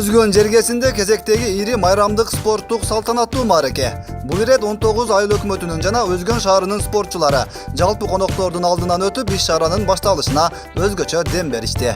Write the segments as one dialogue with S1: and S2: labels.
S1: Өзгөн жергесинде кезектеги ири майрамдык спорттук салтанаттуу маареке. Бул ирет 19 айыл өкмөтүнүн жана Өзгөн шаарынын спортчулары жалпы коноктордун алдынан өтүп иш-чаранын башталышына өзгөчө дем беришти.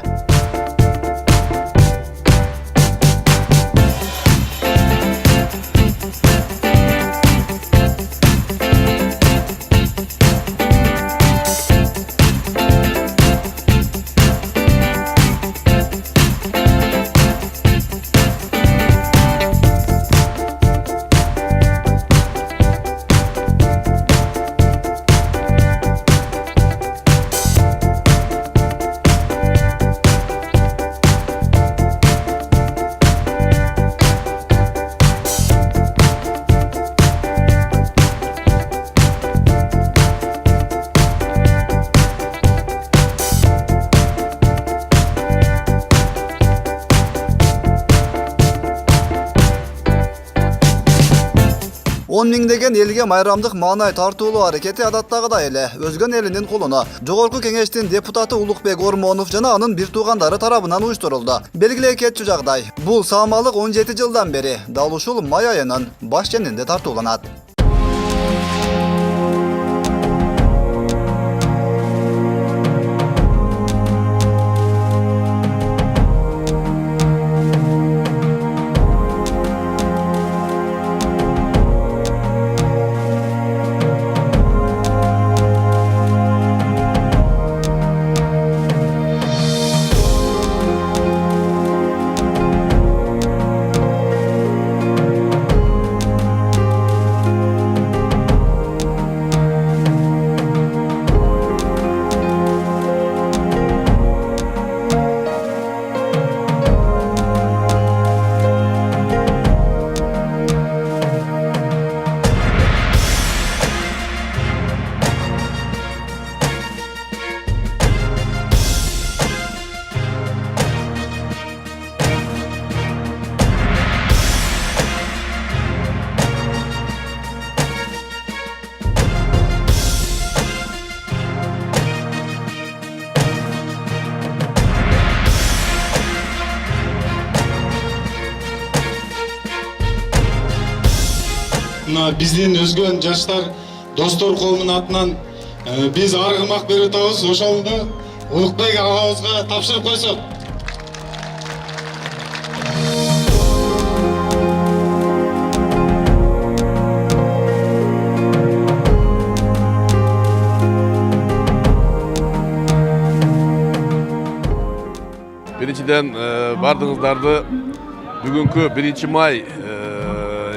S1: Он миңдеген элге майрамдык маанай тартуулуу аракети адаттагыдай эле Өзгөн элинин колуна Жогорку кеңештин депутаты Улукбек Ормонов жана анын бир туугандары тарабынан уюштурулду. Белгилей кетчү жагдай. Бул саамалык 17 жылдан бери дал ушул май айынын баш ченинде тартууланат.
S2: Биздин Өзгөн жаштар достор коомунун атынан биз аргымак берип атабыз. Ошондо Улукбек агабызга тапшырып койсок.
S3: Биринчиден бардыгыңыздарды бүгүнкү 1-май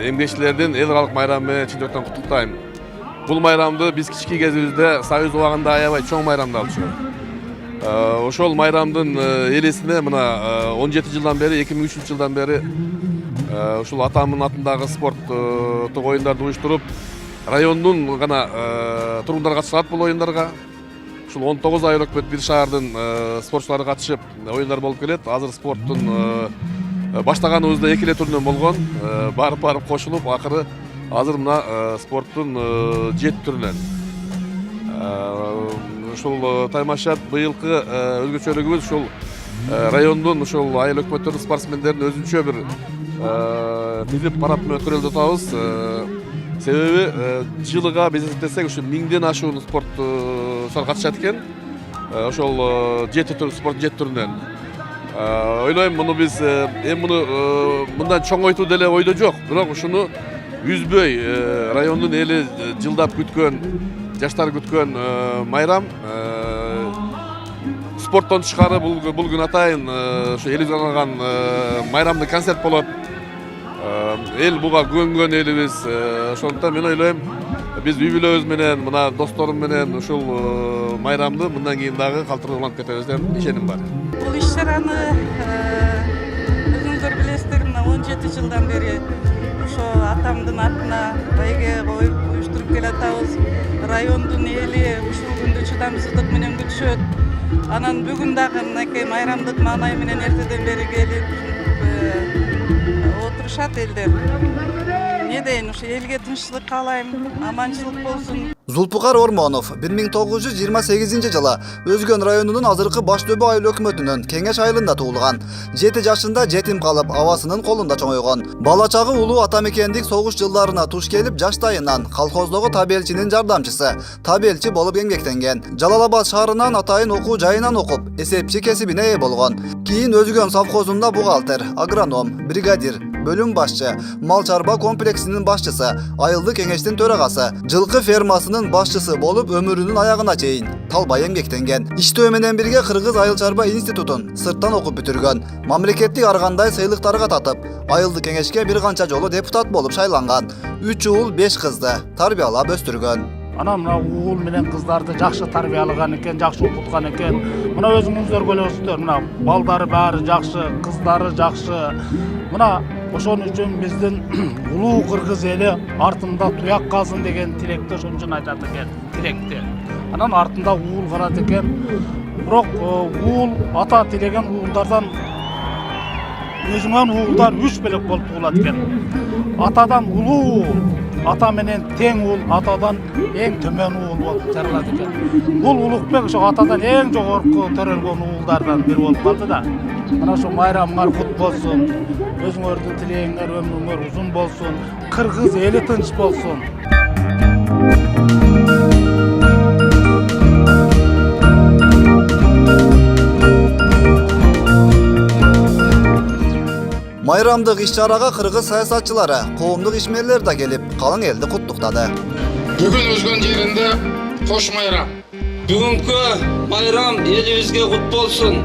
S3: эмгекчилердин эл аралык майрамы менен чын жүрөктөн куттуктайм. Бул майрамды биз кички кезибизде Союз убагында аябай чоң майрамдалчу. Ошол майрамдын элесине мына 17 жылдан бери, 2003 жылдан бери ушул атамдын атындагы спорттук оюндарды уюштуруп, райондун гана тургундары катышат бул оюндарга. Ушул 19 айыл өкмөт бир шаардын спортчулары катышып оюндар болуп келет. Азыр спорттун баштаганыбызда 2 эле турнир болгон, барып кошулуп, акыры азыр мына спорттун 7 түрүнөн. Ушул таймашат быйылкы өзгөчөлүгүбүз ушул райондун ушул айыл өкмөттөрүнүн спортсмендерин өзүнчө бир тизип барап өткөрөлүп атабыз. Себеби жылыга биз эсептесек ушу 1000ден ашуун спортчулар катышат экен. Ошол 7 спорт 7 түрүнөн. Ойлойм, муну биз мындан чоң ойтуу деле ойдо жок. Бирок ушуну үзбөй райондун эли жылдап күткөн, жаштар күткөн майрам. Спорттон тышкары бул күн атайын ушу элибизге арналган майрамдык концерт болот. Эл буга көнгөн элибиз. Ошондуктан мен ойлойм, биз үй бүлөбүз менен, мына досторум менен ушул майрамды мындан кийин дагы калтырылып кетебиз деп ишеним бар.
S4: Бул иш-чараны өзүңүздөр билесиздер, 17 жылдан бери ошо атамдын атына байге коюп уюштуруп келатабыз. Райондун эли ушул күндү чыдамсыздык менен күтүшөт. Анан бүгүн дагы мынакей майрамдык маанай менен эртеден бери келип отурушат элдер. эмне дейин, ушу элге тынччылык каалайм, аманчылык болсун.
S1: Зулпукар Ормонов 1928 жылы Өзгөн районунун азыркы Баштөбө айыл өкмөтүнүн Кеңеш айылында туулган. 7 жашында жетим калып, абасынын колунда чоңойгон. Бала чагы улуу атамекендик согуш жылдарына туш келип, жаштайынан колхоздогу табелчинин жардамчысы, табелчи болуп эмгектенген. Жалалабад шаарынан атайын окуу жайынан окуп, эсепчи кесибине ээ болгон. Кийин Өзгөн совхозунда бухгалтер, агроном, бригадир, бөлүм башчы, мал чарба комплексинин башчысы, айылды кеңештин төрагасы, жылкы фермасынын башчысы болуп өмүрүнүн аягына чейин талбай эмгектенген. Иштөө менен бирге Кыргыз айыл чарба институтун сырттан окуп бүтүргөн. Мамлекеттик ар кандай сыйлыктарга татып, айылды кеңешке бир канча жолу депутат болуп шайланган. 3 уул 5 кызды тарбиялап өстүргөн.
S5: Ana mına oğul menen kızlardı жақсы тарбиялаган экен, жақсы окуткан экен. Мына өзүңүздөр көрөсүздөр, мына балдары баары жақсы, кыздары жақсы. Мына ошон үчүн биздин улуу кыргыз эли артында туяк калсын деген тилекти ошон үчүн айтат экен, тилекти. Анан артында уул калат экен. Бирок уул ата тилеген уулдардан өзүңөн уулдар 3 белек болуп туулат экен. Атадан улуу ата менен тең уул, атадан эң төмөн уул болуп жаралат экен. Бул Улукбек ошо атадан эң жогорку төрөлгөн уулдардан бири болуп калды да. Мына ошо майрамыңар кут болсун, өзүңөрдүн тилегиңер өмүрүңөр узун болсун, кыргыз эли тынч болсун.
S1: Майрамдык иш-чарага кыргыз саясатчылары, коомдук ишмерлер да келип, калың элди куттуктады.
S2: Бүгүн Өзгөн жеринде кош майрам.
S6: Бүгүнкү майрам элибизге кут болсун.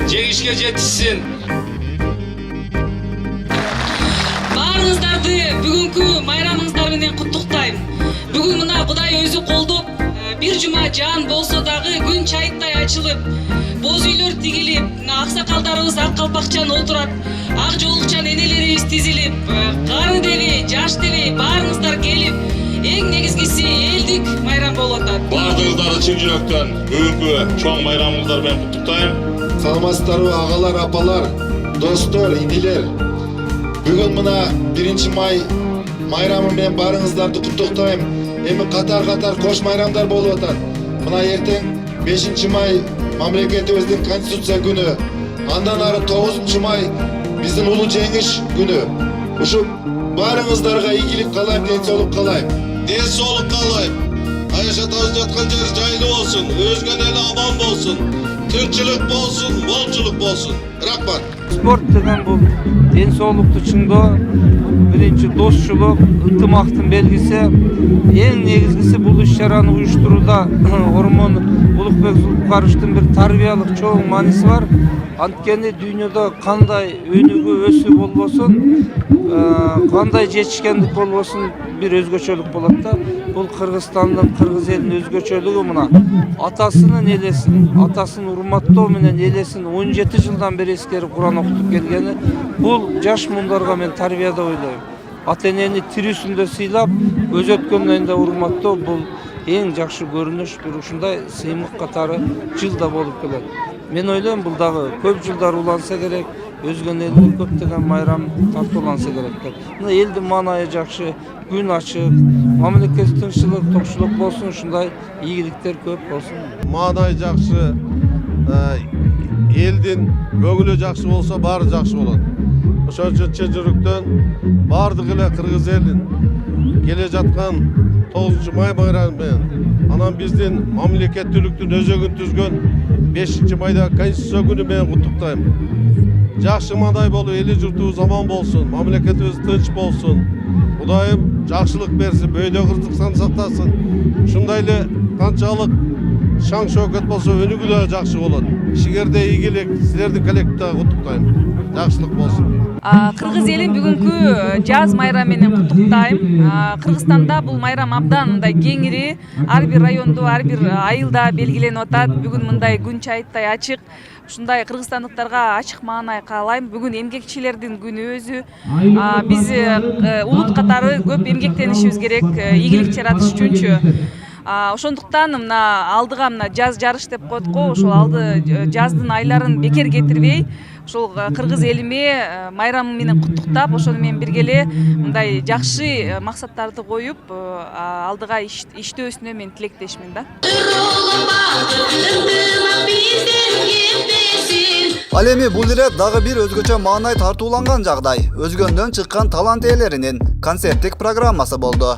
S6: Жеңишке жетишсин.
S7: Баарыңыздарды бүгүнкү майрамыңыздар менен куттуктайм. Бүгүн мына Кудай өзү колдоп, бир жума жаан болсо дагы күн чайыттай ачылып, боз үйлөр тигилип, аксакалдарыбыз ак калпакчан отурат, ак жоолукчан энелерибиз тизилип, кары деби, жаш деби баарыңыздар келип, эң негизгиси элдик майрам болуп атат.
S2: Бардыгыңыздарды чын жүрөктөн бүгүнкү чоң майрамыңыздар менен куттуктайм.
S8: Саламатсыздарбы агалар, апалар, достор, инилер. Бүгүн мына 1 май майрамы менен баарыңыздарды куттуктайм. Эми катар-катар кош майрамдар болуп атат. Мына эртең 5 май мамлекетибиздин конституция күнү. Андан ары 9 май биздин улуу жеңиш күнү. Ушу баарыңыздарга ийгилик каалайм, ден соолук каалайм.
S9: Ден соолук каалайм. Жашатабыз жаткан жер жайлуу болсун, Өзгөн эли аман болсун, тынччылык болсун, молчулук болсун. Рахмат.
S6: Спорт деген бул ден соолукту чыңдоо, биринчи достчулук, ынтымактын белгиси. Эң негизгиси бул иш-чараны уюштурууда Ормон Улукбек Зулпукаровичтин бир тарбиялык чоң мааниси бар. Анткени дүйнөдө кандай өнүгүү өсүү болбосун, кандай жетишкендик болбосун бир өзгөчөлүк болот да. Бул Кыргызстандын, кыргыз элинин өзгөчөлүгү мына атасынын элесин, атасын урматтоо менен элесин 17 жылдан бери эскерип Куран окутуп келгени, бул жаш муундарга мен тарбия деп ойлойм. Ата энени тирүүсүндө сыйлап, өз өткөндөн да урматтоо бул эң жакшы көрүнүш, бир ушундай сыймык катары жылда болуп келет. Мен ойлойм бул дагы көп жылдар уланса керек, Өзгөн элде көптөгөн майрам тартууланса керек деп. Мына элдин маанайы жакшы, күн ачык, мамлекет тынччылык, токчулук болсун, ушундай ийгиликтер көп болсун.
S9: Маанай жакшы, элдин көңүлү жакшы болсо баары жакшы болот. Ошон үчүн чын жүрөктөн бардык эле кыргыз элин келе жаткан 9 май майрамы менен, анан биздин мамлекеттүүлүктүн өзөгүн түзгөн 5 майда конституция күнү менен куттуктайм. Жакшы мандай болуп, эли журтубуз аман болсун, мамлекетибиз тынч болсун. Кудайым жакшылык берсин, бөйдө кыргызстан сактасын. Ушундай эле канчалык шаң шөкөт болсо өнүгүү жакшы болот. Ишиңерде ийгилик, силердин коллективде куттуктайм. Жакшылык болсун.
S7: Кыргыз элин бүгүнкү жаз майрамы менен куттуктайм. Кыргызстанда бул майрам абдан мындай кеңири, ар бир райондо, ар бир айылда белгиленип атат. Бүгүн мындай күн чайыттай ачык. Ушундай кыргызстандыктарга ачык маанай каалайм. Бүгүн эмгекчилердин күнү өзү. Биз улут катары көп эмгектенишибиз керек, ийгилик жаратыш үчүнчү. Ошондуктан мына алдыга мына жаз жарыш деп коет го, ошол алды жаздын айларын бекер кетирбей, ушул кыргыз элиме майрамы менен куттуктап, ошону менен бирге эле мындай жакшы максаттарды коюп, алдыга иштөөсүнө мен тилектешмин да.
S1: Ал эми бул ирет дагы бир өзгөчө маанай тартууланган жагдай. Өзгөндөн чыккан талант ээлеринин концерттик программасы болду.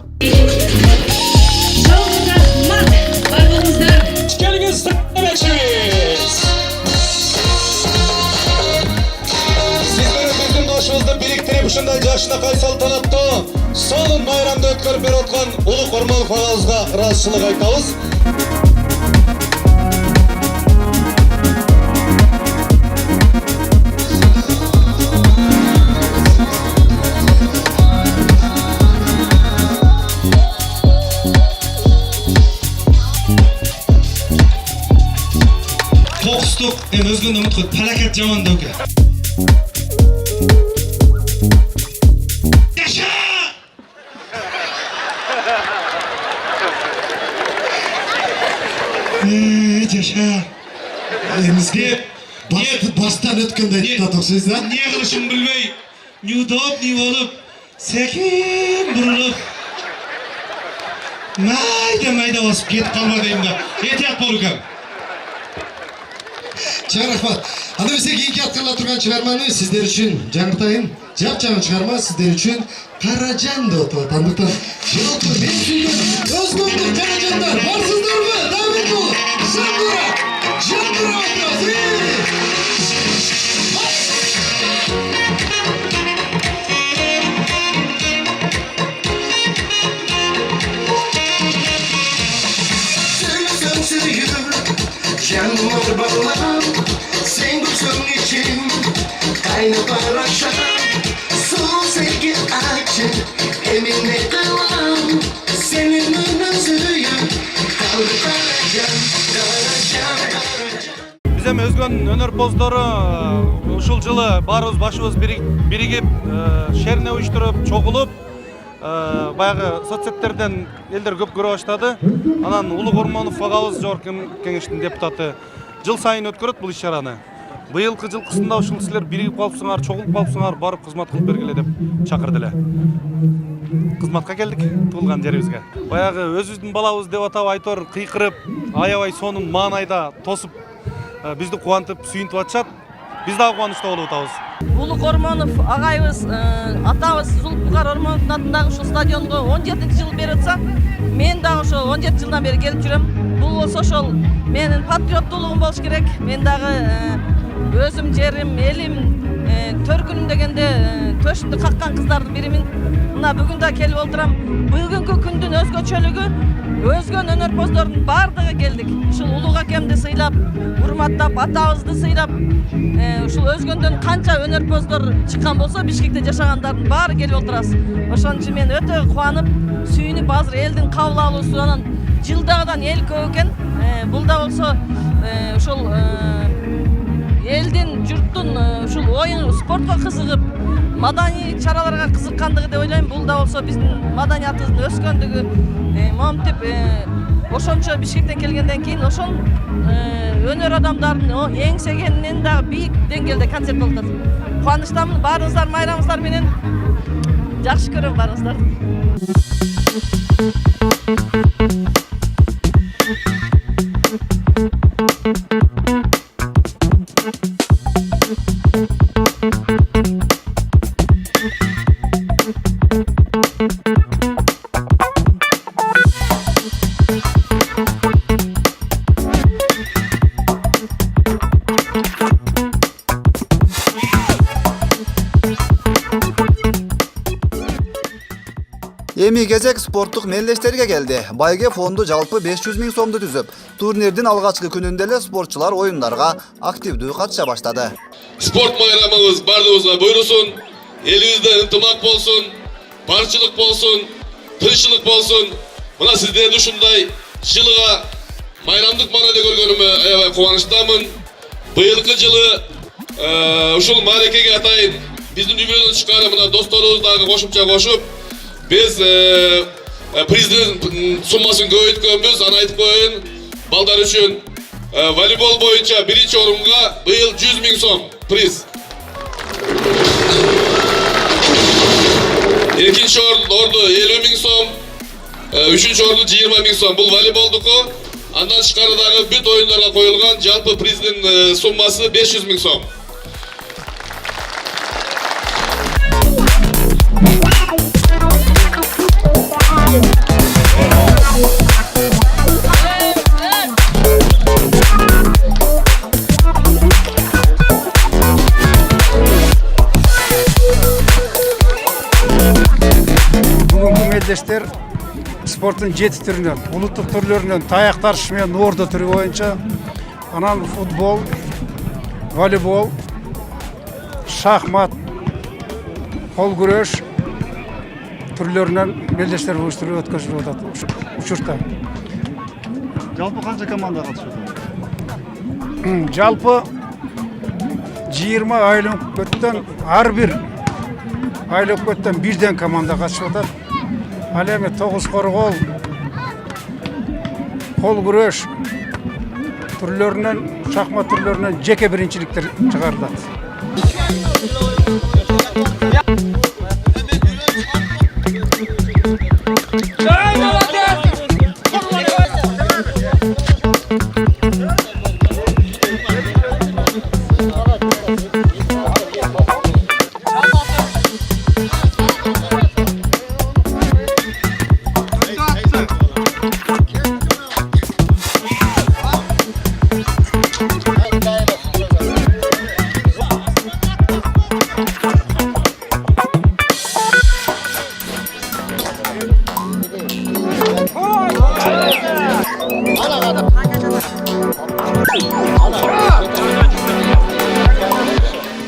S8: Башыбызды бириктирип ушундай жакшынакай салтанаттуу сонун майрамды өткөрүп берип аткан Улук Ормонов агабызга ыраазычылык айтабыз.
S2: Токустук өзгөндө унуткуп палакет жаман дөкө.
S8: Жаша. Эмизге бастан өткөндөй татыксыз да?
S2: Не кылышын билбей, неудобный болуп, секин бурулуп, майда басып кетип калма дейм да. Этият болу экен.
S8: Чоң рахмат. Анда бизе кийинки аткарыла турган чыгарманы сиздер үчүн жаңыртайын. Жапжаңы чыгарма сиздер үчүн Каражан деп аталат. Андыктан жалпы мен сүйгөн өзгөндүк каражандар барсыздарбы? Давид болу. Жандыра атабыз. Yanmur bağlam, sen gözüm için kaynıp araşan, son sevgi açın, eminle kalan, senin özüyü kaldı Karacan.
S5: Биз эми өзгөн өнөрпоздору ушул жылы баарыбыз башыбыз биригип, шерне уюштуруп, чогулуп, баягы соцсеттерден элдер көп көрө баштады. Анан Улук Ормонов агабыз Жогорку Кеңештин депутаты жыл сайын өткөрөт бул иш-чараны. Быйылкы жылкысында ушул силер биригип калыпсыңар, чогулуп калыпсыңар, барып кызмат кылып бергиле деп чакырды эле. Кызматка келдик туулган жерибизге. Баягы өзүбүздүн балабыз деп атап Айтор кыйкырып, аябай сонун маанайда тосуп бизди кубантып, сүйүнтүп атышат. Биз дагы кубанычта болуп атабыз.
S4: Улук Ормонов агайыбыз, атабыз Зулпугар Ормоновдун атындагы ушул стадионго 17-жыл берип атса, мен дагы ошол 17 жылдан бери келип жүрөм. Бул болсо ошол менин патриоттуулугум болуш керек. Мен дагы өзүм жерим, элим, төркүнүм дегенде төшүмдү каккан кыздардын биримин. Мына бүгүн да келип отурам. Бүгүнкү күндүн өзгөчөлүгү өзгөн өнөрпоздордун бардыгы келдик. Ушул улуг акемди сыйлап, урматтап, атабызды сыйлап, ушул өзгөндөн канча өнөрпоздор чыккан болсо, Бишкекте жашагандардын баары келип отурабыз. Ошон үчүн мен өтө кубанып, сүйүнүп, азыр элдин кабыл алуусу анан жылдагыдан эл көп экен. Бул да болсо ушул элдин, журттун ушул оюн, спортко кызыгып, маданий чараларга кызыккандыгы деп ойлойм. Бул да болсо биздин маданиятыбыздын өскөндүгү, момтип ошончо Бишкектен келгенден кийин ошол өнөр адамдардын эңсегенинен дагы бийик деңгээлде концерт болуп атат. Кубанычтамын, баарыңыздар майрамыңыздар менен жакшы көрөм баарыңыздарды.
S1: Эми кезек спорттук мелдештерге келди. Байге фонду жалпы 500 000 сомду түзүп, турнирдин алгачкы күнүндө эле спортчулар оюндарга активдүү катыша баштады.
S3: Спорт майрамыбыз бардыгыбызга буйрусун, элибизде ынтымак болсун, барчылык болсун, тынччылык болсун. Мына сиздерди ушундай жылыга майрамдык маанайда көргөнүмө аябай кубанычтамын. Быйылкы жылы ушул мааракеге атайын биздин үйбөдөн чыккан мына досторубуз дагы кошумча кошуп, biz приздин суммасын көбөйткөнбүз. Аны айтып коеюн, балдар үчүн волейбол боюнча биринчи орунга быйыл 100 000 сом приз. экинчи орду 50 000 сом, үчүнчү орду 20 000 сом. Бул волейболдуку. Андан тышкары дагы бүт оюндарга коюлган жалпы приздин суммасы 500 000 сом.
S5: Бүгүнкү мелдештер спорттун 7 түрүнөн, улуттук түрлөрүнөн таяк тарыш менен ордо түрү боюнча, анан футбол, волейбол, шахмат, кол күрөш түрлөрүнөн мелдештер уюштуруп өткөрүлүп атат учурда.
S1: Жалпы канча команда катышат?
S5: Жалпы 20 айлыкөттөн ар бир айлыкөттөн бирден команда катышып атат. Ал эми тогуз коргол, кол күрөш түрлөрүнөн, шахмат түрлөрүнөн жеке биринчиликтер чыгарылат.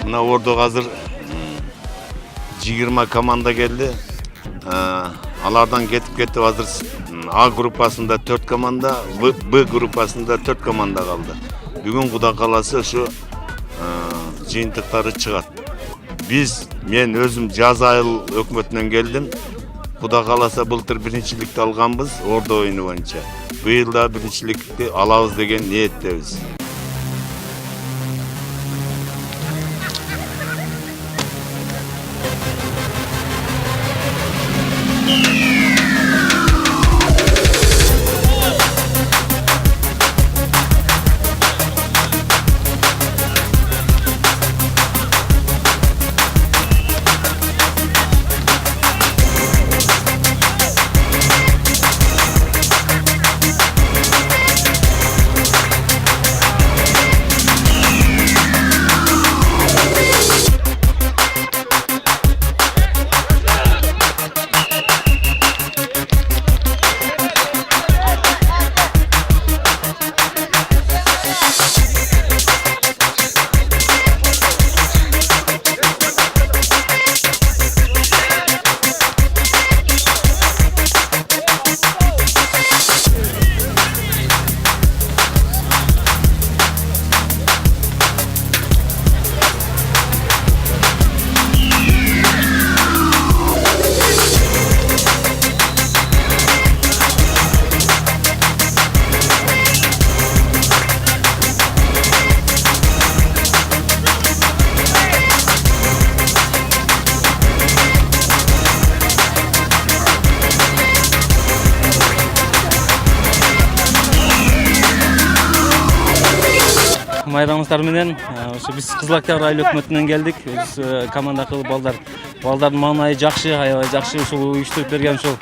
S10: Mına orada hazır 20 komanda geldi. Alardan getip hazır A grupasında 4 komanda, B grupasında 4 komanda kaldı. Bugün Kuda kalası şu jıyıntıkları çıgat. Men özüm jaz ayıl ökmötünden geldim. Kuda kalasa былтыр birincilikte alganbız orada oyunu boyunca. Bu yılda birincilikte alabız degen niyettebиz.
S6: Майрамыздар менен ошо биз Кызыл Октябрь айыл өкмөтүнөн келдик. Биз команда кылып балдардын маанайы жакшы, аябай жакшы ушул уюштуруп берген ушул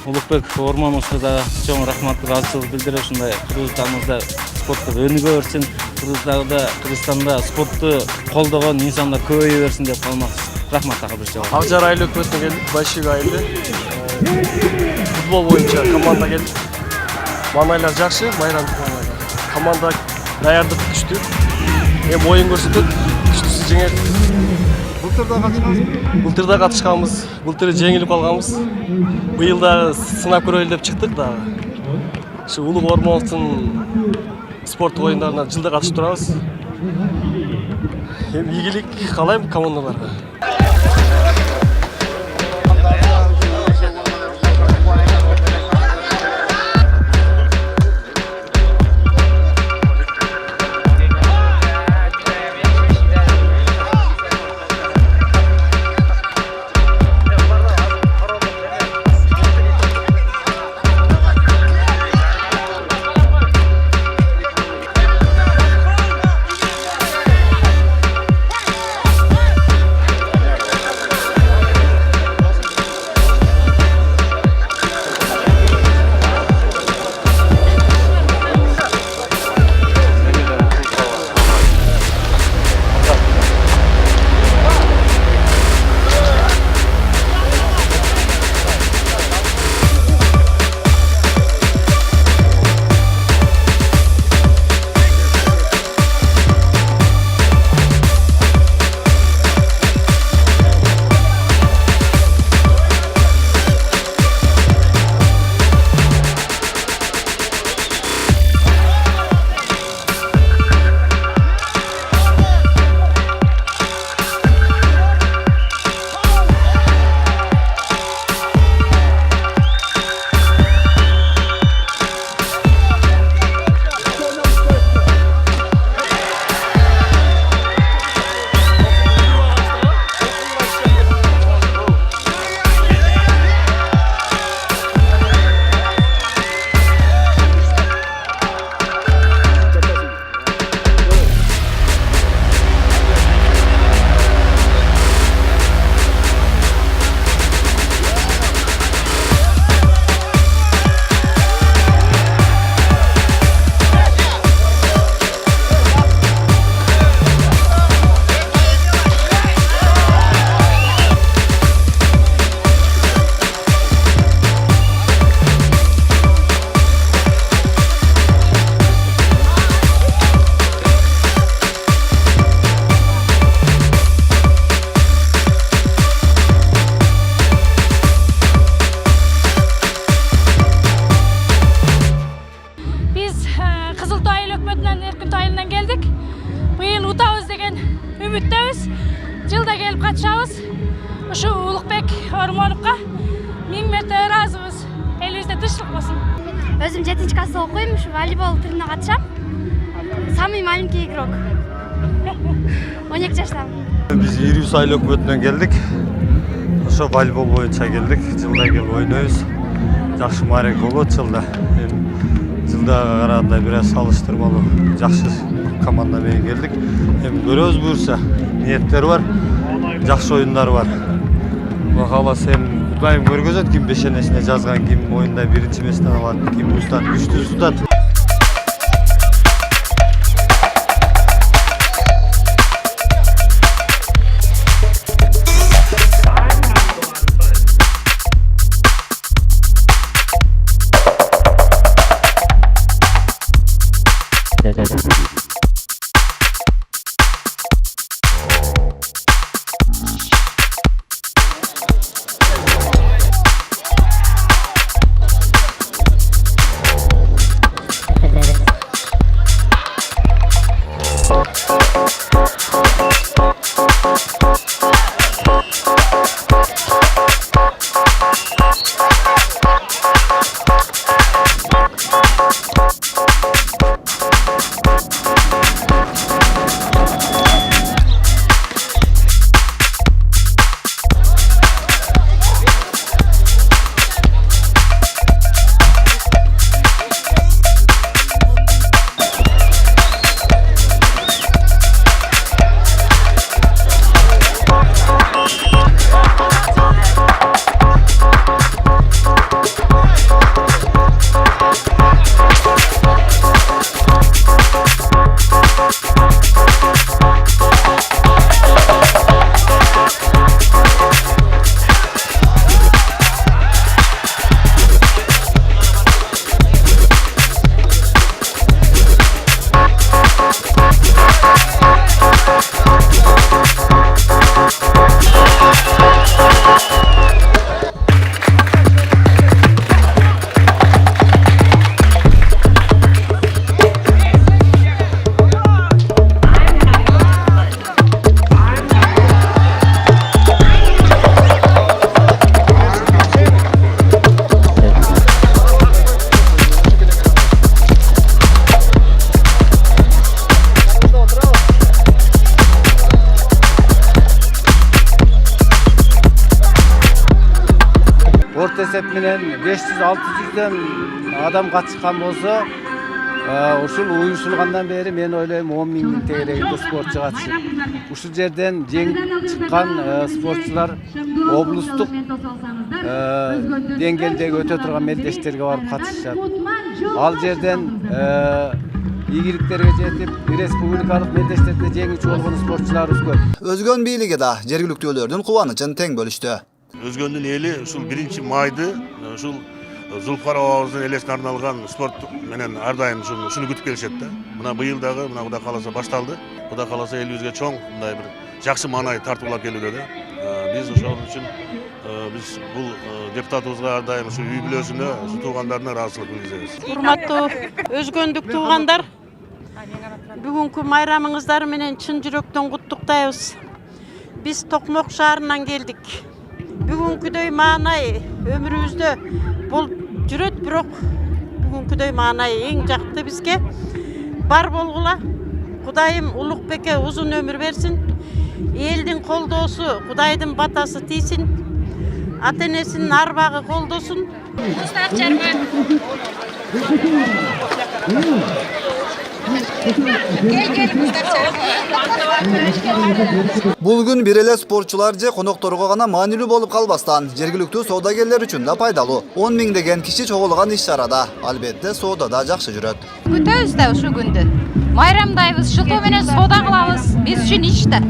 S6: Улукбек Ормоновго да чоң рахмат, ыраазычылык билдирип, ушундай Кыргызстаныбызда спортту өнүгө берсин, Кыргызстанда спортту колдогон инсандар көбөйө берсин деп калмакчы. Рахмат тагы бир жолу.
S11: Авжар айыл өкмөтүнө келдик, Байшык айылы. Футбол боюнча команда келдик. Маанайлар жакшы, майрам команда даярдык күчтүү. Эми оюн көрсөтөт, күчтүүсү жеңет. Былтыр да катышканбыз. Былтыр жеңилип калганбыз. Быйыл да сынап көрөлү деп чыктык да. Ушу Улук Ормоновдун спорттук оюндарына жылда катышып турабыз. Эми ийгилик каалайм командаларга.
S12: Ormonovga 1000 mertebe razыбыз. Elimizde tынчтык болсун.
S13: Өзүм 7-класста окуйм, ушу волейбол түрүнө катышам. Самый маленький игрок. 12 жаштамын.
S14: Biz 200 айыл өкмөтүнөн келдик. Ошо волейбол боюнча келдик. Жылда келип ойнойбуз. Жакшы маек болот жылда. Жылдага караганда бир аз салыштырмалуу жакшы команда менен келдик. Эми көрөбүз буюрса, ниеттер бар. Жакшы оюндар бар. Кудай кааласа эми Кудайым көргөзөт, ким бешенесине жазган, ким оюнда биринчи месттен алат, ким устат, күчтүү устат.
S15: Orta esep menен 500-600'den adam katışkan bolsa, uşul uyuşulgandan beri men oylayım 10 000 TL'de sportçu katışır. Uşul жерден çıkan sportçular oblustuk dengelde öte turgan meldeşlerge barıp katışacak. Al жерден ийгиликтерге жетип, республикалык мелдештерде жеңүүчү болгон спортчуларыбыз көп.
S1: Өзгөн бийлиги да жергиликтүүлөрдүн кубанычын тең бөлүштү.
S16: Өзгөндүн эли ушул 1-майды ушул Зулфкар абабыздын элесине арналган спорт менен ар дайым ушуну күтүп келишет да. Мына быйыл дагы мына Кудай кааласа башталды. Кудай кааласа элибизге чоң мындай бир жакшы маанай тартуулап келүүдө да. Биз ошол үчүн биз бул депутатыбызга ар дайым ушу үй бүлөсүнө, туугандарына ыраазычылык билдиребиз.
S17: Урматтуу өзгөндүк туугандар, бүгүнкү майрамыңыздар менен чын жүрөктөн куттуктайбыз. Биз Токмок шаарынан келдик. Бүгүнкүдөй маанай өмүрүбүздө болуп жүрөт, бирок бүгүнкүдөй маанай эң жакты бизге. Бар болгула, Кудайым Улукбекке узун өмүр берсин. Элдин колдоосу, Кудайдын батасы тийсин. Ата-энесинин арбагы колдосун.
S1: Бул күн бир эле спортчулар же конокторго гана маанилүү болуп калбастан, жергиликтүү соодагерлер үчүн да пайдалуу. 10 миңдеген киши чогулган иш-чарада, албетте соода да жакшы жүрөт.
S18: Күтөбүз да ушу күндү. Майрамдайбыз, шылтоо менен соода кылабыз. Биз үчүн иш да.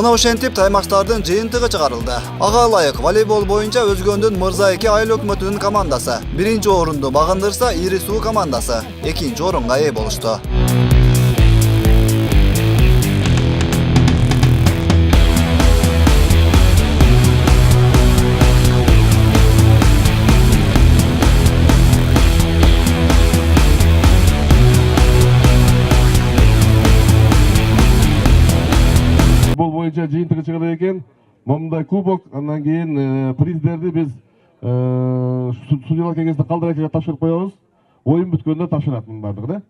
S1: Мына ошентип таймаштардын жыйынтыгы чыгарылды. Ага ылайык волейбол боюнча Өзгөндүн Мырзайки айыл өкмөтүнүн командасы 1-орунду багындырса, Ири Суу командасы 2-орунга ээ болушту.
S3: Футбол боюнча жыйынтыгы чыгар экен. Момундай кубок, андан кийин приздерди биз судьялар кеңесинде калдыракчыга тапшырып коебуз. Оюн бүткөндө тапшырат мунун бардыгы да.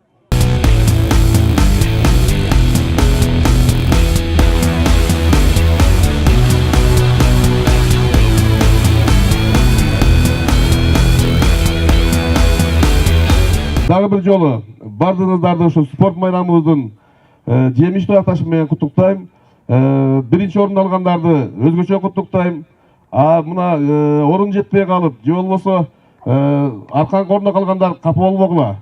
S3: Дагы бир жолу бардыгыңыздарды ошо спорт майрамыбыздын жемиштүү акташы менен куттуктайм. 1-орун алгандарды өзгөчө куттуктайм. Мына орун жетпей калып, же болбосо арканкы орунда калгандар капа болбогула.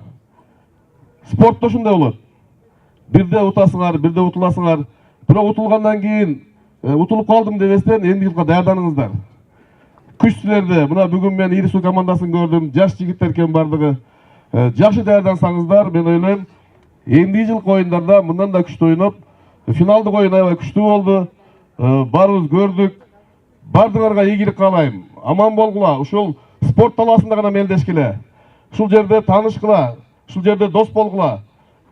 S3: Спортто ушундай болот. Бирде утасыңар, бирде утуласыңар. Бирок утулгандан кийин утулуп калдым дебестен эмди жылга даярданыңыздар. Күч силерде. Мына бүгүн мен Ири Суу командасын көрдүм. Жаш жигиттер экен бардыгы. Жакшы даярдансаңыздар, мен ойлойм, эмди жылкы оюндарда мындан да күчтүү ойноп, финалдык оюн аябай күчтүү болду. Баарыбыз көрдүк. Бардыгыңарга ийгилик каалайм. Аман болгула. Ушул спорт талаасында гана мелдешкиле. Ушул жерде таанышкыла, ушул жерде дос болгула.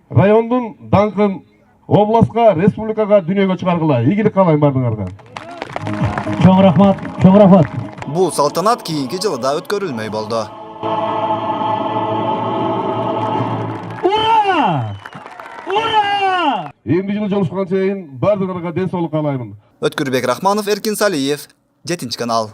S3: Райондун даңкын областка, республикага, дүйнөгө чыгаргыла. Ийгилик каалайм бардыгыңарга.
S19: Чоң рахмат, чоң рахмат.
S1: Бул салтанат кийинки жылда өткөрүлмөй болду.
S19: Ура! Ура!
S3: Эмди жылы жолугушканча чейин бардыгыңарга ден соолук каалаймын.
S1: Өткүрбек Рахманов, Эркин Салиев, 7 канал.